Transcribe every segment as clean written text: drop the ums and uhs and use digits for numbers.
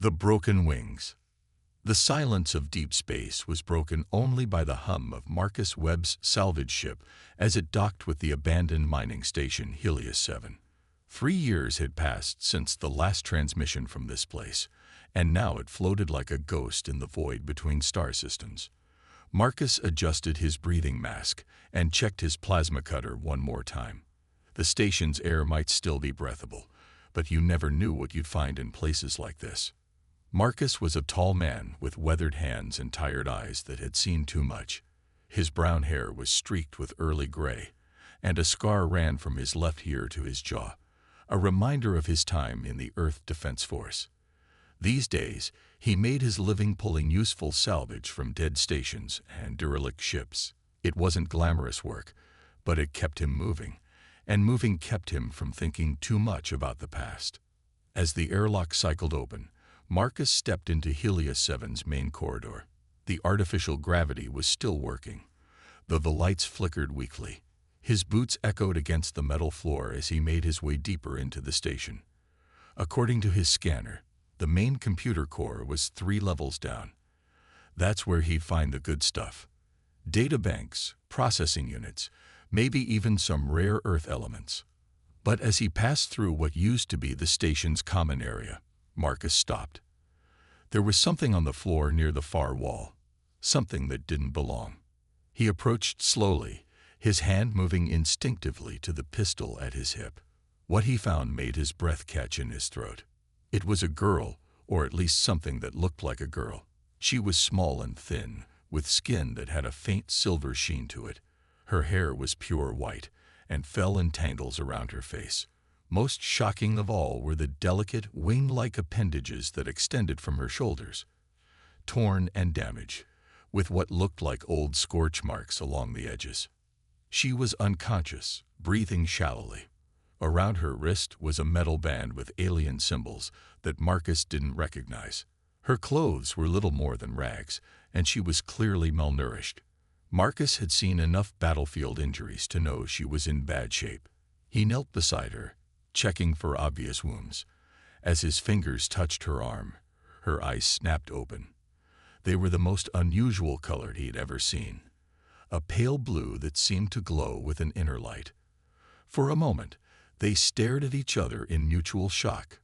The broken wings. The silence of deep space was broken only by the hum of Marcus Webb's salvage ship as it docked with the abandoned mining station Helios 7. 3 years had passed since the last transmission from this place, and now it floated like a ghost in the void between star systems. Marcus adjusted his breathing mask and checked his plasma cutter one more time. The station's air might still be breathable, but you never knew what you'd find in places like this. Marcus was a tall man with weathered hands and tired eyes that had seen too much. His brown hair was streaked with early gray, and a scar ran from his left ear to his jaw, a reminder of his time in the Earth Defense Force. These days, he made his living pulling useful salvage from dead stations and derelict ships. It wasn't glamorous work, but it kept him moving, and moving kept him from thinking too much about the past. As the airlock cycled open, Marcus stepped into Helios 7's main corridor. The artificial gravity was still working, though the lights flickered weakly. His boots echoed against the metal floor as he made his way deeper into the station. According to his scanner, the main computer core was 3 levels down. That's where he'd find the good stuff. Data banks, processing units, maybe even some rare Earth elements. But as he passed through what used to be the station's common area, Marcus stopped. There was something on the floor near the far wall, something that didn't belong. He approached slowly, his hand moving instinctively to the pistol at his hip. What he found made his breath catch in his throat. It was a girl, or at least something that looked like a girl. She was small and thin, with skin that had a faint silver sheen to it. Her hair was pure white, and fell in tangles around her face. Most shocking of all were the delicate, wing-like appendages that extended from her shoulders, torn and damaged, with what looked like old scorch marks along the edges. She was unconscious, breathing shallowly. Around her wrist was a metal band with alien symbols that Marcus didn't recognize. Her clothes were little more than rags, and she was clearly malnourished. Marcus had seen enough battlefield injuries to know she was in bad shape. He knelt beside her, checking for obvious wounds. As his fingers touched her arm, her eyes snapped open. They were the most unusual color he had ever seen, a pale blue that seemed to glow with an inner light. For a moment, they stared at each other in mutual shock.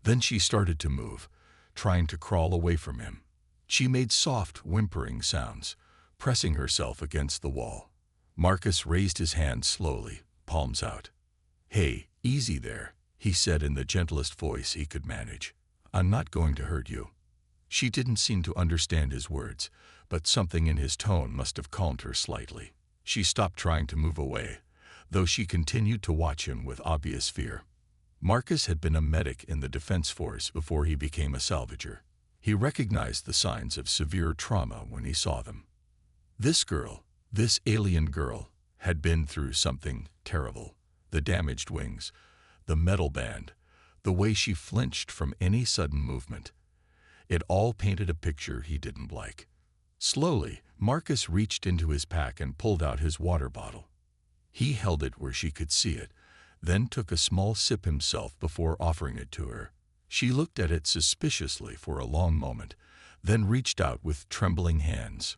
Then she started to move, trying to crawl away from him. She made soft, whimpering sounds, pressing herself against the wall. Marcus raised his hand slowly, palms out. "Hey, easy there," he said in the gentlest voice he could manage. "I'm not going to hurt you." She didn't seem to understand his words, but something in his tone must have calmed her slightly. She stopped trying to move away, though she continued to watch him with obvious fear. Marcus had been a medic in the Defense Force before he became a salvager. He recognized the signs of severe trauma when he saw them. This girl, this alien girl, had been through something terrible. The damaged wings, the metal band, the way she flinched from any sudden movement. It all painted a picture he didn't like. Slowly, Marcus reached into his pack and pulled out his water bottle. He held it where she could see it, then took a small sip himself before offering it to her. She looked at it suspiciously for a long moment, then reached out with trembling hands.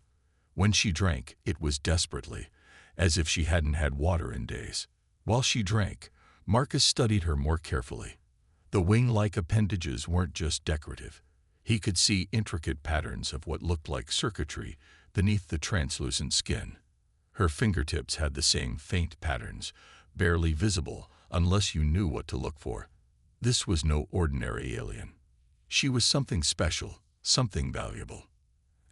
When she drank, it was desperately, as if she hadn't had water in days. While she drank, Marcus studied her more carefully. The wing-like appendages weren't just decorative. He could see intricate patterns of what looked like circuitry beneath the translucent skin. Her fingertips had the same faint patterns, barely visible unless you knew what to look for. This was no ordinary alien. She was something special, something valuable.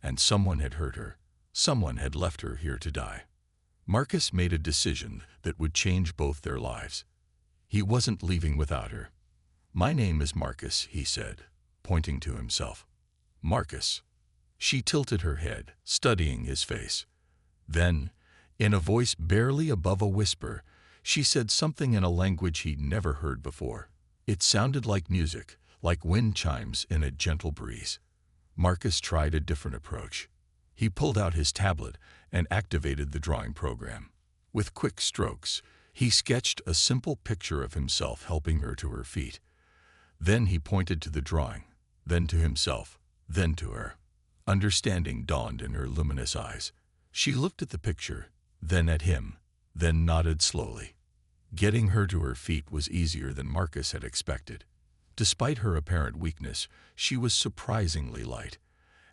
And someone had hurt her. Someone had left her here to die. Marcus made a decision that would change both their lives. He wasn't leaving without her. "My name is Marcus," he said, pointing to himself. "Marcus." She tilted her head, studying his face. Then, in a voice barely above a whisper, she said something in a language he'd never heard before. It sounded like music, like wind chimes in a gentle breeze. Marcus tried a different approach. He pulled out his tablet and activated the drawing program. With quick strokes, he sketched a simple picture of himself helping her to her feet. Then he pointed to the drawing. then to himself, then to her. Understanding dawned in her luminous eyes. She looked at the picture, then at him, then nodded slowly. Getting her to her feet was easier than Marcus had expected. Despite her apparent weakness, she was surprisingly light.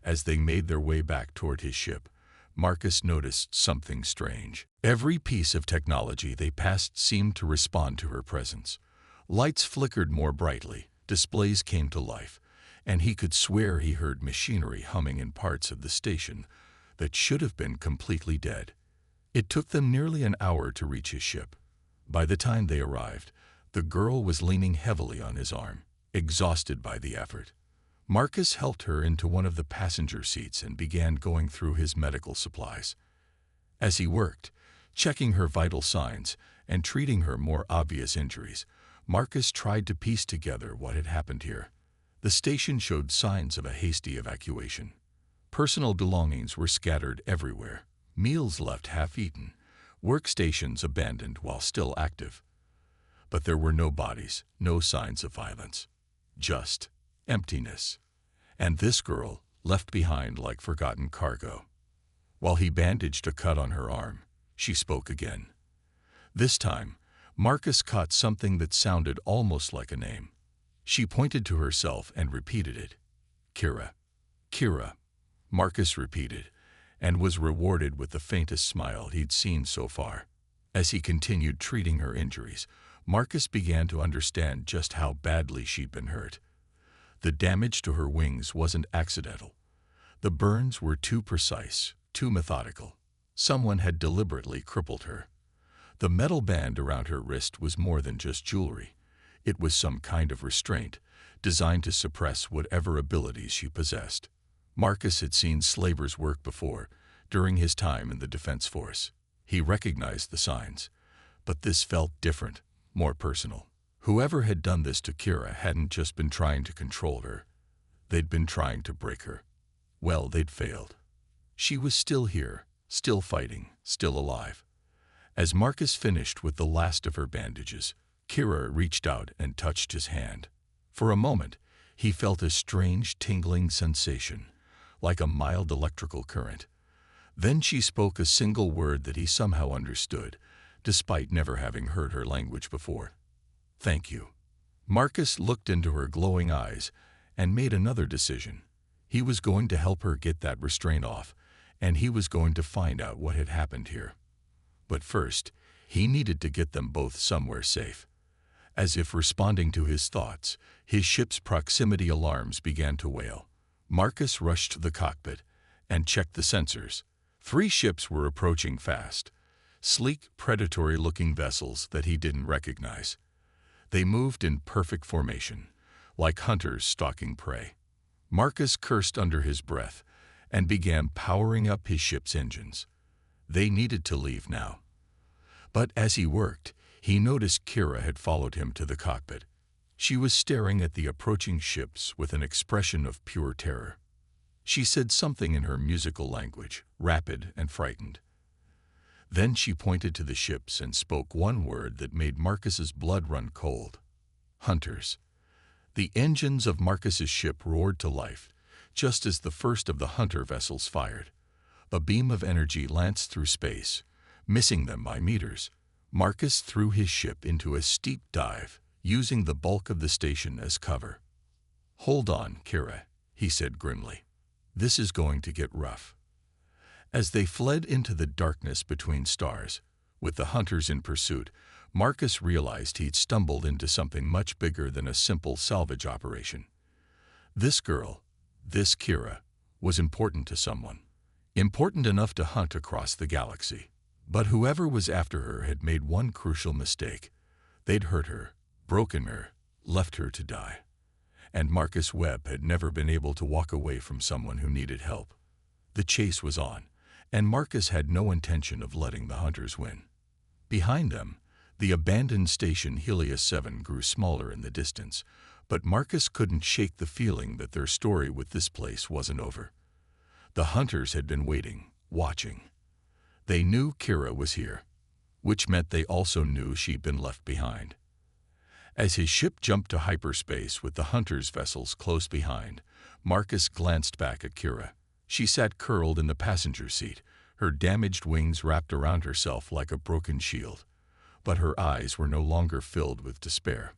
As they made their way back toward his ship, Marcus noticed something strange. Every piece of technology they passed seemed to respond to her presence. Lights flickered more brightly, displays came to life, and he could swear he heard machinery humming in parts of the station that should have been completely dead. It took them nearly an hour to reach his ship. By the time they arrived, the girl was leaning heavily on his arm, exhausted by the effort. Marcus helped her into one of the passenger seats and began going through his medical supplies. As he worked, checking her vital signs and treating her more obvious injuries, Marcus tried to piece together what had happened here. The station showed signs of a hasty evacuation. Personal belongings were scattered everywhere, meals left half-eaten, workstations abandoned while still active. But there were no bodies, no signs of violence. Just emptiness. And this girl, left behind like forgotten cargo. While he bandaged a cut on her arm, she spoke again. This time, Marcus caught something that sounded almost like a name. She pointed to herself and repeated it. Kira. Kira. Marcus repeated, and was rewarded with the faintest smile he'd seen so far. As he continued treating her injuries, Marcus began to understand just how badly she'd been hurt. The damage to her wings wasn't accidental. The burns were too precise, too methodical. Someone had deliberately crippled her. The metal band around her wrist was more than just jewelry. It was some kind of restraint, designed to suppress whatever abilities she possessed. Marcus had seen slavers work before, during his time in the Defense Force. He recognized the signs, but this felt different, more personal. Whoever had done this to Kira hadn't just been trying to control her. They'd been trying to break her. Well, they'd failed. She was still here, still fighting, still alive. As Marcus finished with the last of her bandages, Kira reached out and touched his hand. For a moment, he felt a strange tingling sensation, like a mild electrical current. Then she spoke a single word that he somehow understood, despite never having heard her language before. Thank you. Marcus looked into her glowing eyes and made another decision. He was going to help her get that restraint off, and he was going to find out what had happened here. But first, he needed to get them both somewhere safe. As if responding to his thoughts, his ship's proximity alarms began to wail. Marcus rushed to the cockpit and checked the sensors. 3 ships were approaching fast, sleek, predatory-looking vessels that he didn't recognize. They moved in perfect formation, like hunters stalking prey. Marcus cursed under his breath and began powering up his ship's engines. They needed to leave now. But as he worked, he noticed Kira had followed him to the cockpit. She was staring at the approaching ships with an expression of pure terror. She said something in her musical language, rapid and frightened. Then she pointed to the ships and spoke one word that made Marcus's blood run cold. Hunters. The engines of Marcus's ship roared to life, just as the first of the hunter vessels fired. A beam of energy lanced through space, missing them by meters. Marcus threw his ship into a steep dive, using the bulk of the station as cover. Hold on, Kira, he said grimly. This is going to get rough. As they fled into the darkness between stars, with the hunters in pursuit, Marcus realized he'd stumbled into something much bigger than a simple salvage operation. This girl, this Kira, was important to someone. Important enough to hunt across the galaxy. But whoever was after her had made one crucial mistake. They'd hurt her, broken her, left her to die. And Marcus Webb had never been able to walk away from someone who needed help. The chase was on, and Marcus had no intention of letting the hunters win. Behind them, the abandoned station Helios 7 grew smaller in the distance, but Marcus couldn't shake the feeling that their story with this place wasn't over. The hunters had been waiting, watching. They knew Kira was here, which meant they also knew she'd been left behind. As his ship jumped to hyperspace with the hunter's vessels close behind, Marcus glanced back at Kira. She sat curled in the passenger seat, her damaged wings wrapped around herself like a broken shield. But her eyes were no longer filled with despair.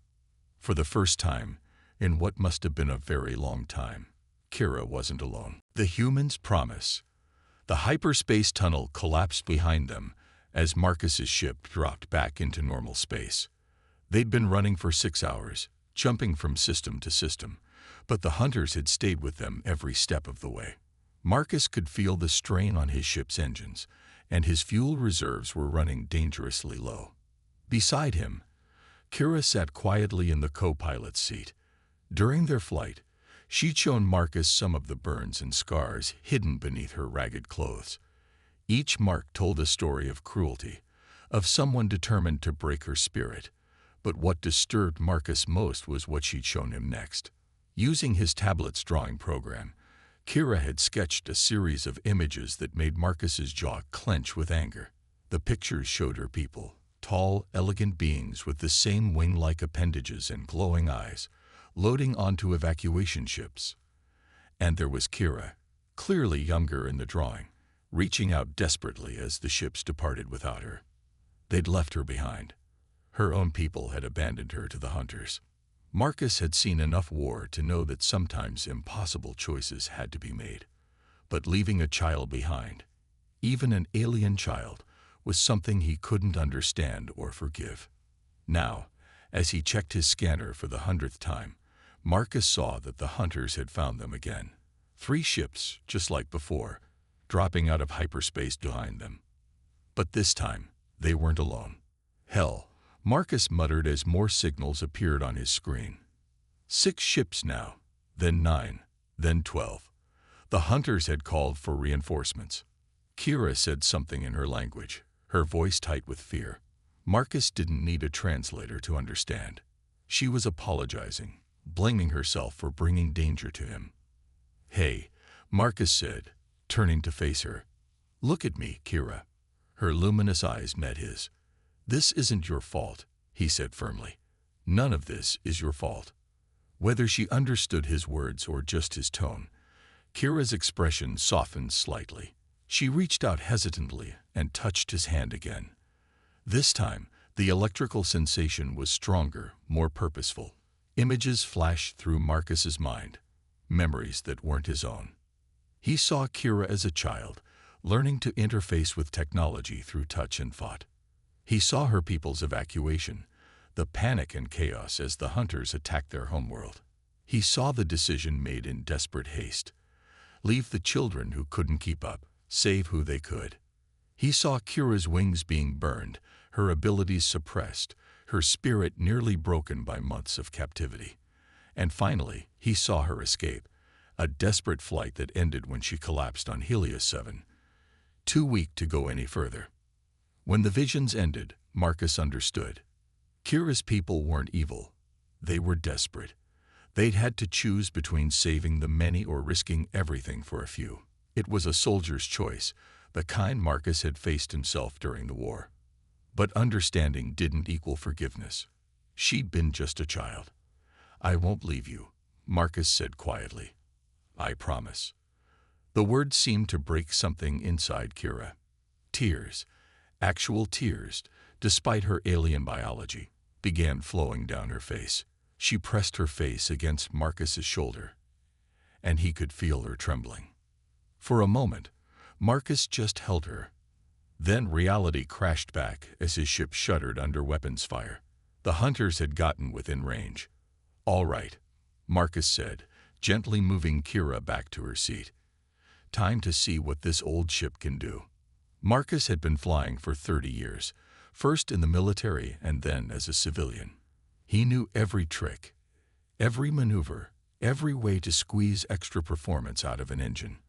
For the first time, in what must have been a very long time, Kira wasn't alone. The humans' promise. The hyperspace tunnel collapsed behind them as Marcus's ship dropped back into normal space. They'd been running for 6 hours, jumping from system to system, but the hunters had stayed with them every step of the way. Marcus could feel the strain on his ship's engines, and his fuel reserves were running dangerously low. Beside him, Kira sat quietly in the co-pilot's seat. During their flight, she'd shown Marcus some of the burns and scars hidden beneath her ragged clothes. Each mark told a story of cruelty, of someone determined to break her spirit. But what disturbed Marcus most was what she'd shown him next. Using his tablet's drawing program, Kira had sketched a series of images that made Marcus's jaw clench with anger. The pictures showed her people, tall, elegant beings with the same wing-like appendages and glowing eyes, loading onto evacuation ships. And there was Kira, clearly younger in the drawing, reaching out desperately as the ships departed without her. They'd left her behind. Her own people had abandoned her to the hunters. Marcus had seen enough war to know that sometimes impossible choices had to be made. But leaving a child behind, even an alien child, was something he couldn't understand or forgive. Now, as he checked his scanner for the 100th time, Marcus saw that the hunters had found them again. 3 ships, just like before, dropping out of hyperspace behind them. But this time, they weren't alone. Hell, Marcus muttered as more signals appeared on his screen. 6 ships now, then 9, then 12. The hunters had called for reinforcements. Kira said something in her language, her voice tight with fear. Marcus didn't need a translator to understand. She was apologizing, blaming herself for bringing danger to him. "Hey," Marcus said, turning to face her. "Look at me, Kira." Her luminous eyes met his. "This isn't your fault," he said firmly. "None of this is your fault." Whether she understood his words or just his tone, Kira's expression softened slightly. She reached out hesitantly and touched his hand again. This time, the electrical sensation was stronger, more purposeful. Images flashed through Marcus's mind, memories that weren't his own. He saw Kira as a child, learning to interface with technology through touch and thought. He saw her people's evacuation, the panic and chaos as the hunters attacked their homeworld. He saw the decision made in desperate haste. Leave the children who couldn't keep up, save who they could. He saw Kira's wings being burned, her abilities suppressed, her spirit nearly broken by months of captivity. And finally, he saw her escape, a desperate flight that ended when she collapsed on Helios 7, too weak to go any further. When the visions ended, Marcus understood. Kira's people weren't evil. They were desperate. They'd had to choose between saving the many or risking everything for a few. It was a soldier's choice, the kind Marcus had faced himself during the war. But understanding didn't equal forgiveness. She'd been just a child. "I won't leave you," Marcus said quietly. "I promise." The words seemed to break something inside Kira. Tears, actual tears, despite her alien biology, began flowing down her face. She pressed her face against Marcus's shoulder, and he could feel her trembling. For a moment, Marcus just held her. Then reality crashed back as his ship shuddered under weapons fire. The hunters had gotten within range. "All right," Marcus said, gently moving Kira back to her seat. "Time to see what this old ship can do." Marcus had been flying for 30 years, first in the military and then as a civilian. He knew every trick, every maneuver, every way to squeeze extra performance out of an engine.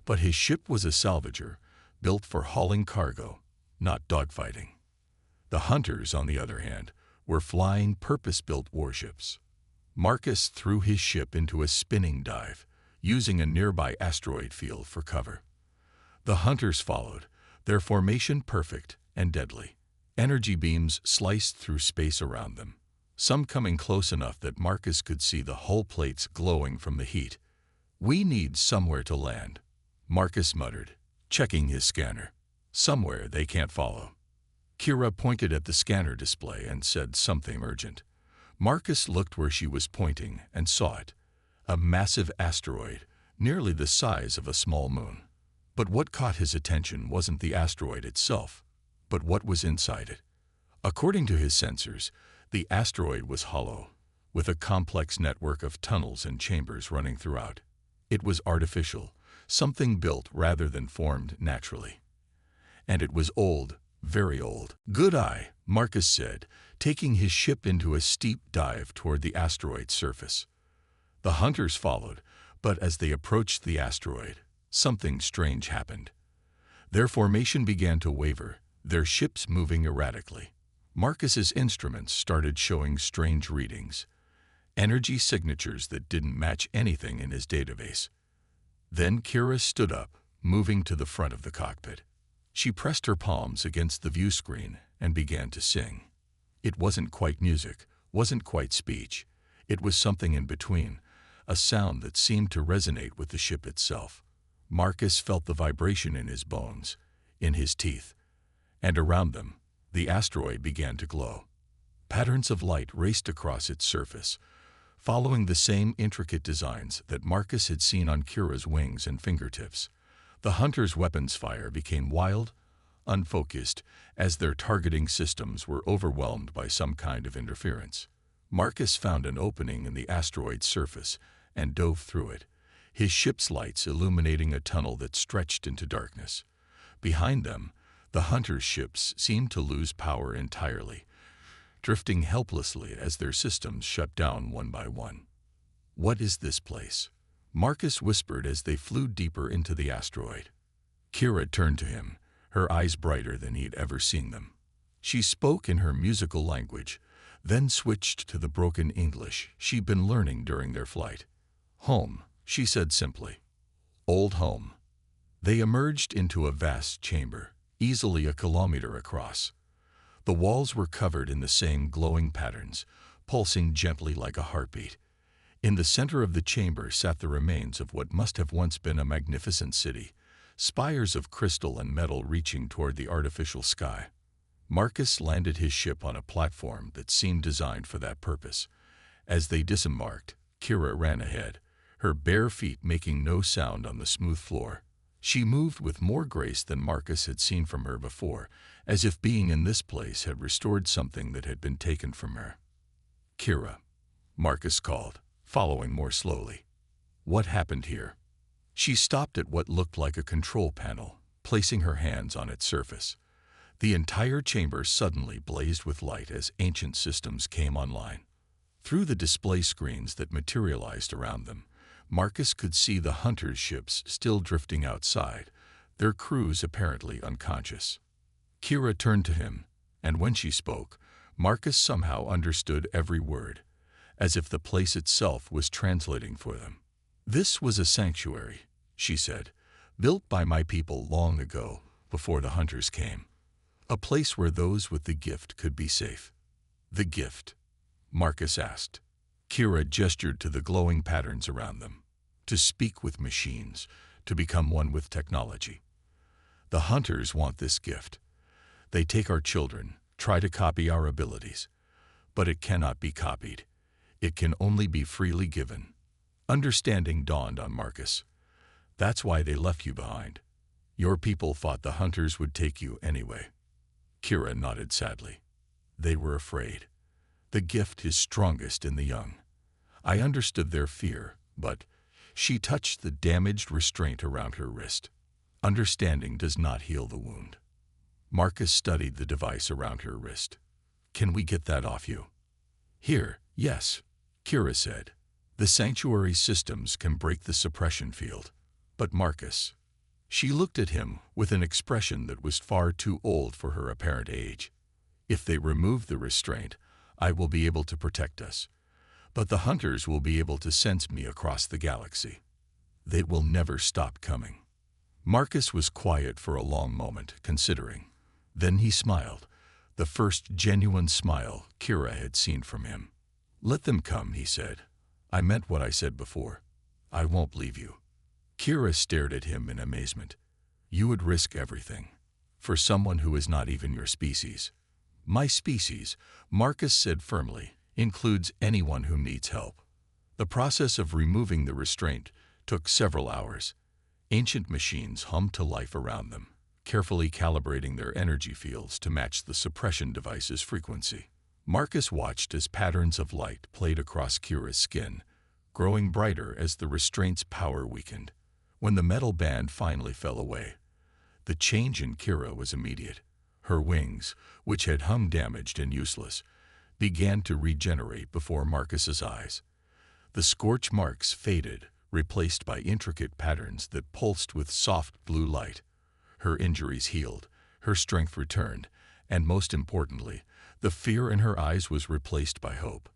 But his ship was a salvager, built for hauling cargo, not dogfighting. The hunters, on the other hand, were flying purpose-built warships. Marcus threw his ship into a spinning dive, using a nearby asteroid field for cover. The hunters followed, their formation perfect and deadly. Energy beams sliced through space around them. some coming close enough that Marcus could see the hull plates glowing from the heat. "We need somewhere to land," Marcus muttered, checking his scanner. "Somewhere they can't follow." Kira pointed at the scanner display and said something urgent. Marcus looked where she was pointing and saw it. A massive asteroid, nearly the size of a small moon. But what caught his attention wasn't the asteroid itself, but what was inside it. According to his sensors, the asteroid was hollow, with a complex network of tunnels and chambers running throughout. It was artificial, something built rather than formed naturally. And it was old, very old. "Good eye," Marcus said, taking his ship into a steep dive toward the asteroid's surface. The hunters followed, but as they approached the asteroid, something strange happened. Their formation began to waver, their ships moving erratically. Marcus's instruments started showing strange readings, energy signatures that didn't match anything in his database. Then Kira stood up, moving to the front of the cockpit. She pressed her palms against the view screen and began to sing. It wasn't quite music, wasn't quite speech. It was something in between, a sound that seemed to resonate with the ship itself. Marcus felt the vibration in his bones, in his teeth, and around them, the asteroid began to glow. Patterns of light raced across its surface, following the same intricate designs that Marcus had seen on Kira's wings and fingertips. The hunters' weapons fire became wild, unfocused, as their targeting systems were overwhelmed by some kind of interference. Marcus found an opening in the asteroid's surface and dove through it, his ship's lights illuminating a tunnel that stretched into darkness. Behind them, the hunters' ships seemed to lose power entirely, drifting helplessly as their systems shut down one by one. "What is this place?" Marcus whispered as they flew deeper into the asteroid. Kira turned to him, her eyes brighter than he'd ever seen them. She spoke in her musical language, then switched to the broken English she'd been learning during their flight. "Home," she said simply. "Old home." They emerged into a vast chamber, easily a kilometer across. The walls were covered in the same glowing patterns, pulsing gently like a heartbeat. In the center of the chamber sat the remains of what must have once been a magnificent city, spires of crystal and metal reaching toward the artificial sky. Marcus landed his ship on a platform that seemed designed for that purpose. As they disembarked, Kira ran ahead, her bare feet making no sound on the smooth floor. She moved with more grace than Marcus had seen from her before, as if being in this place had restored something that had been taken from her. "Kira," Marcus called, following more slowly. "What happened here?" She stopped at what looked like a control panel, placing her hands on its surface. The entire chamber suddenly blazed with light as ancient systems came online. Through the display screens that materialized around them, Marcus could see the hunters' ships still drifting outside, their crews apparently unconscious. Kira turned to him, and when she spoke, Marcus somehow understood every word, as if the place itself was translating for them. "This was a sanctuary," she said, "built by my people long ago, before the hunters came. A place where those with the gift could be safe." "The gift?" Marcus asked. Kira gestured to the glowing patterns around them. "To speak with machines, to become one with technology. The hunters want this gift. They take our children, try to copy our abilities. But it cannot be copied. It can only be freely given." Understanding dawned on Marcus. "That's why they left you behind. Your people thought the hunters would take you anyway." Kira nodded sadly. "They were afraid. The gift is strongest in the young. I understood their fear, but—" She touched the damaged restraint around her wrist. "Understanding does not heal the wound." Marcus studied the device around her wrist. "Can we get that off you?" "Here, yes," Kira said. "The sanctuary systems can break the suppression field. But Marcus—" She looked at him with an expression that was far too old for her apparent age. "If they remove the restraint, I will be able to protect us. But the hunters will be able to sense me across the galaxy. They will never stop coming." Marcus was quiet for a long moment, considering. Then he smiled, the first genuine smile Kira had seen from him. "Let them come," he said. "I meant what I said before. I won't leave you." Kira stared at him in amazement. "You would risk everything. For someone who is not even your species." "My species," Marcus said firmly, "includes anyone who needs help." The process of removing the restraint took several hours. Ancient machines hummed to life around them, carefully calibrating their energy fields to match the suppression device's frequency. Marcus watched as patterns of light played across Kira's skin, growing brighter as the restraint's power weakened. When the metal band finally fell away, the change in Kira was immediate. Her wings, which had hung damaged and useless, began to regenerate before Marcus's eyes. The scorch marks faded, replaced by intricate patterns that pulsed with soft blue light. Her injuries healed, her strength returned, and most importantly, the fear in her eyes was replaced by hope.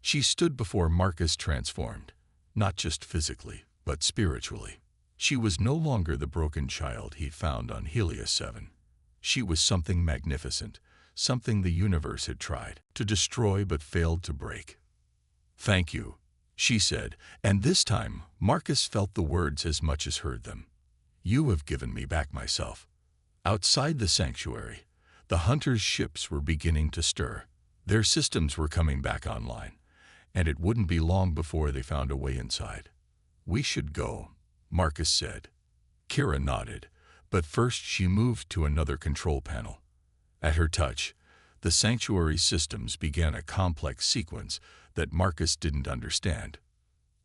She stood before Marcus transformed, not just physically, but spiritually. She was no longer the broken child he found on Helios 7. She was something magnificent, something the universe had tried to destroy but failed to break. "Thank you," she said, and this time Marcus felt the words as much as heard them. "You have given me back myself." Outside the sanctuary, the hunters' ships were beginning to stir. Their systems were coming back online, and it wouldn't be long before they found a way inside. "We should go," Marcus said. Kira nodded, but first she moved to another control panel. At her touch, the sanctuary's systems began a complex sequence that Marcus didn't understand.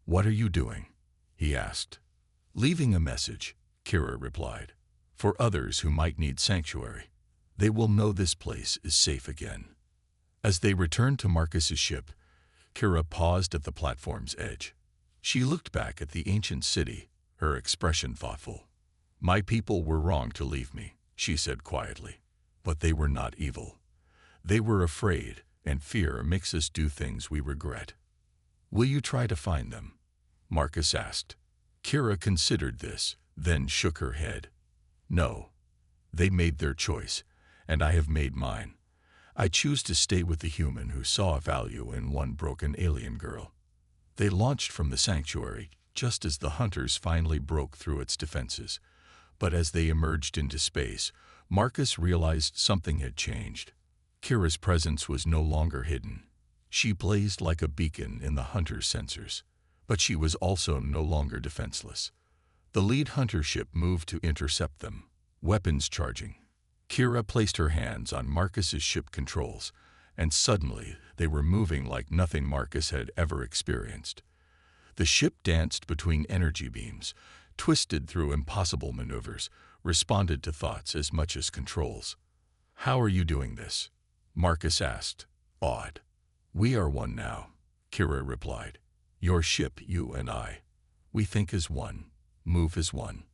"What are you doing?" he asked. "Leaving a message," Kira replied, "for others who might need sanctuary. They will know this place is safe again." As they returned to Marcus's ship, Kira paused at the platform's edge. She looked back at the ancient city, her expression thoughtful. "My people were wrong to leave me," she said quietly. "But they were not evil. They were afraid, and fear makes us do things we regret." "Will you try to find them?" Marcus asked. Kira considered this, then shook her head. "No. They made their choice, and I have made mine. I choose to stay with the human who saw value in one broken alien girl." They launched from the sanctuary just as the hunters finally broke through its defenses. But as they emerged into space, Marcus realized something had changed. Kira's presence was no longer hidden. She blazed like a beacon in the hunter's sensors, but she was also no longer defenseless. The lead hunter ship moved to intercept them, weapons charging. Kira placed her hands on Marcus's ship controls, and suddenly they were moving like nothing Marcus had ever experienced. The ship danced between energy beams, twisted through impossible maneuvers, responded to thoughts as much as controls. "How are you doing this?" Marcus asked, awed. "We are one now," Kira replied. "Your ship, you and I. We think as one, move as one."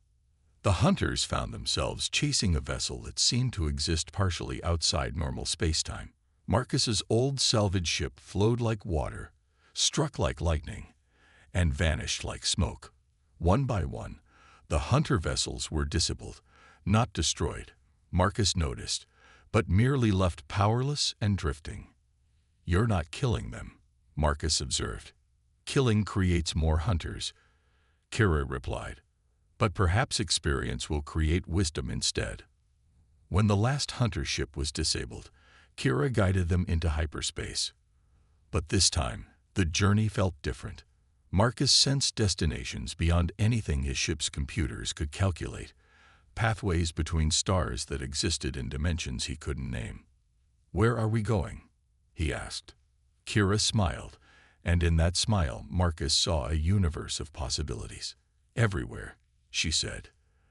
The hunters found themselves chasing a vessel that seemed to exist partially outside normal spacetime. Marcus's old salvage ship flowed like water, struck like lightning, and vanished like smoke. One by one, the hunter vessels were disabled, not destroyed, Marcus noticed, but merely left powerless and drifting. "You're not killing them," Marcus observed. "Killing creates more hunters," Kira replied. "But perhaps experience will create wisdom instead." When the last hunter ship was disabled, Kira guided them into hyperspace. But this time, the journey felt different. Marcus sensed destinations beyond anything his ship's computers could calculate, pathways between stars that existed in dimensions he couldn't name. "Where are we going?" he asked. Kira smiled, and in that smile Marcus saw a universe of possibilities. "Everywhere," she said.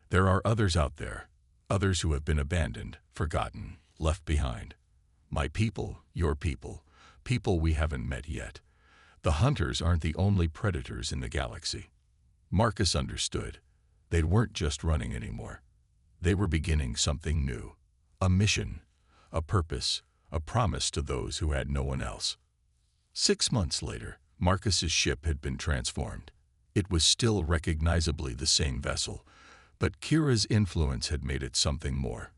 "There are others out there, others who have been abandoned, forgotten, left behind. My people, your people, people we haven't met yet. The hunters aren't the only predators in the galaxy." Marcus understood. They weren't just running anymore. They were beginning something new. A mission, a purpose, a promise to those who had no one else. 6 months later, Marcus's ship had been transformed. It was still recognizably the same vessel, but Kira's influence had made it something more.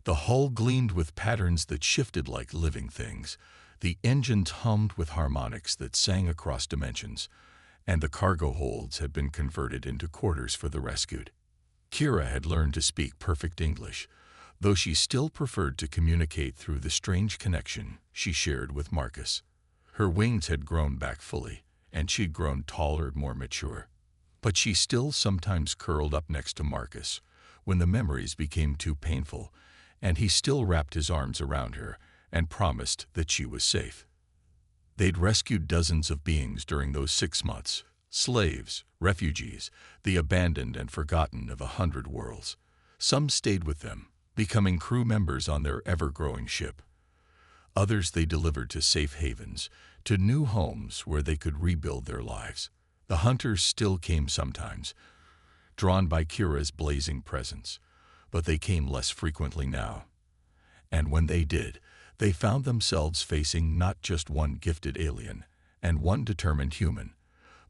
The hull gleamed with patterns that shifted like living things. The engines hummed with harmonics that sang across dimensions, and the cargo holds had been converted into quarters for the rescued. Kira had learned to speak perfect English, though she still preferred to communicate through the strange connection she shared with Marcus. Her wings had grown back fully, and she'd grown taller and more mature. But she still sometimes curled up next to Marcus when the memories became too painful, and he still wrapped his arms around her and promised that she was safe. They'd rescued dozens of beings during those 6 months, slaves, refugees, the abandoned and forgotten of 100 worlds. Some stayed with them, becoming crew members on their ever-growing ship. Others they delivered to safe havens, to new homes where they could rebuild their lives. The hunters still came sometimes, drawn by Kira's blazing presence, but they came less frequently now. And when they did, they found themselves facing not just one gifted alien and one determined human,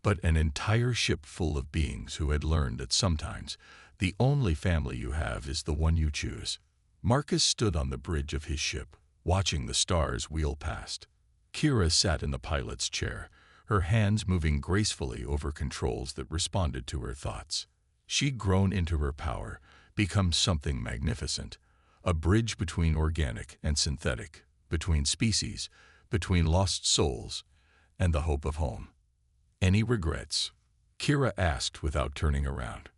but an entire ship full of beings who had learned that sometimes the only family you have is the one you choose. Marcus stood on the bridge of his ship, watching the stars wheel past. Kira sat in the pilot's chair, her hands moving gracefully over controls that responded to her thoughts. She'd grown into her power, become something magnificent, a bridge between organic and synthetic, between species, between lost souls, and the hope of home. Any regrets? Kira asked without turning around.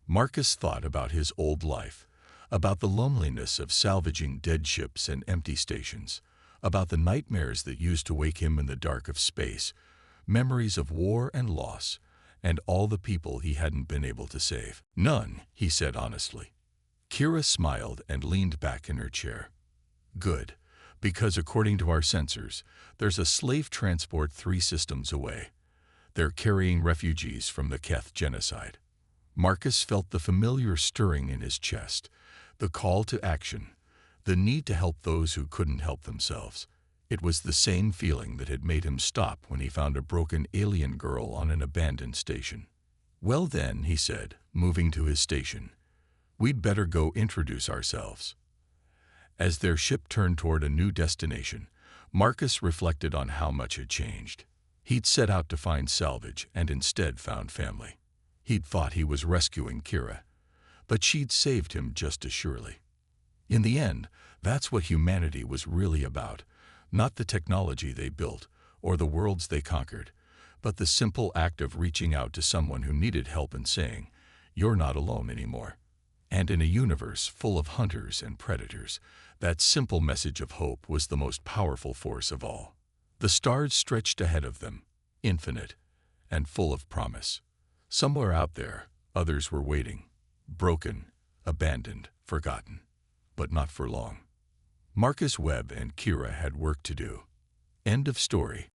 Marcus thought about his old life, about the loneliness of salvaging dead ships and empty stations, about the nightmares that used to wake him in the dark of space, memories of war and loss, and all the people he hadn't been able to save. None, he said honestly. Kira smiled and leaned back in her chair. Good, because according to our sensors, there's a slave transport 3 systems away. They're carrying refugees from the Keth genocide. Marcus felt the familiar stirring in his chest, the call to action, the need to help those who couldn't help themselves. It was the same feeling that had made him stop when he found a broken alien girl on an abandoned station. Well then, he said, moving to his station, we'd better go introduce ourselves. As their ship turned toward a new destination, Marcus reflected on how much had changed. He'd set out to find salvage and instead found family. He'd thought he was rescuing Kira, but she'd saved him just as surely. In the end, that's what humanity was really about, not the technology they built or the worlds they conquered, but the simple act of reaching out to someone who needed help and saying, "You're not alone anymore." And in a universe full of hunters and predators, that simple message of hope was the most powerful force of all. The stars stretched ahead of them, infinite and full of promise. Somewhere out there, others were waiting, broken, abandoned, forgotten, but not for long. Marcus Webb and Kira had work to do. End of story.